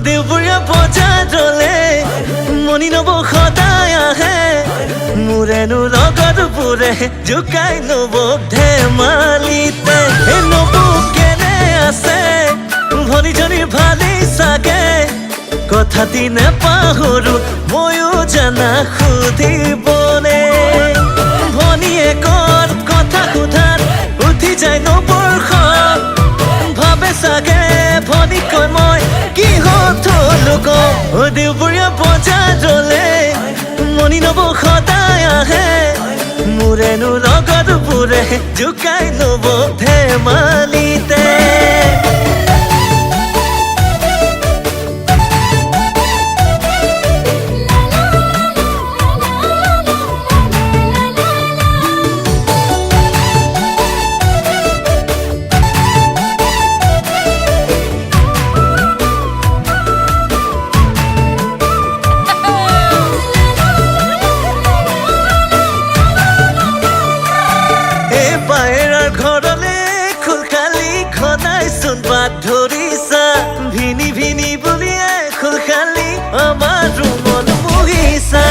দেউবৰীয়া বজাৰলে মনি নব সদায় আহে মোৰেনো লগত পুৰে জোকাই নব ধেমালিতে নব কেনে আছে ভনীজনীৰ ভালেই চাগে কথা দিনে পাহৰো ময়ো জানা সুধিবনে ভনীয়ে কৰ কথা সোধাত উঠি যায় নবৰ খন ভাবে চাগে ভনী কয় মই কিহত থলো কম দেউবৰীয়া বজাৰলে মনি নব সদায় আহে মোৰেনো লগত পুৰে জোকাই নব ধেমালিতে ধৰিছা ভিনি ভিনি বুলিয়ে খুলখালি আমাৰ মন মুহিছা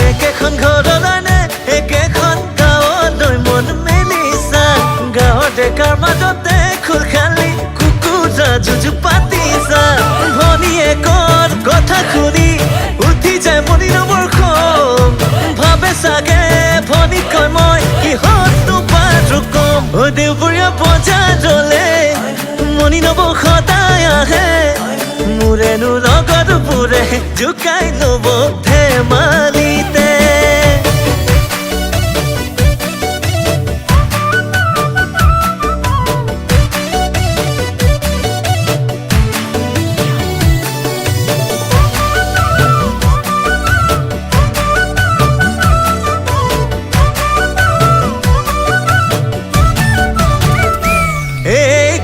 একেখন ঘৰলৈ একেখন গাঁৱলৈ মন মেলিছা গাঁৱৰ ডেকাৰ মাজতে খুলখালি কুকুৰা যুঁজু পাতিছা ভনীয়ে কৰ কথা শুনি উঠি যায় মনি নবৰ খং ভাবে চাগে ভনী কয় মই কিহতনো পাৰো কম দেউবৰীয়া বজাৰলে মনি নব সদায় আহে মোৰেনো লগত পুৰে জোকাই নব ধেমালিতে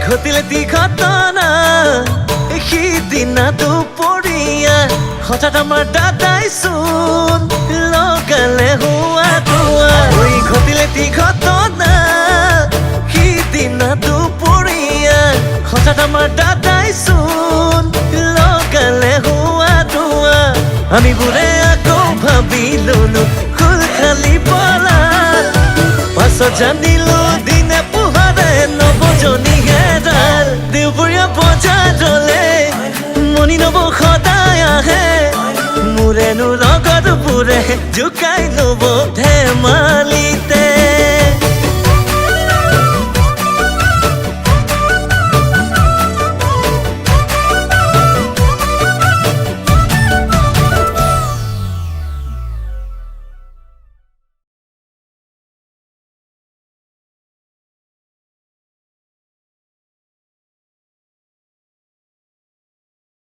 ঘটিলে তি ঘটনা সিদিনা দুপৰীয়া হঠাৎ আমাৰ দাদাই চোন লগালে হোৱা তোৱা ঘটিলে তি ঘটনা সিদিনা দুপৰীয়া হঠাৎ আমাৰ দাদাই চোন লগালে হোৱা তোৱা আমি বোৰে আকৌ ভাবি ললো খুলখালি পলা পাছত জানিলো দিনে পোহাৰে নবজনী দেউবৰীয়া বজাৰলে মনি নব সদায় আহে মোৰেনো লগত পুৰে জোকাই নব ধেমালিতে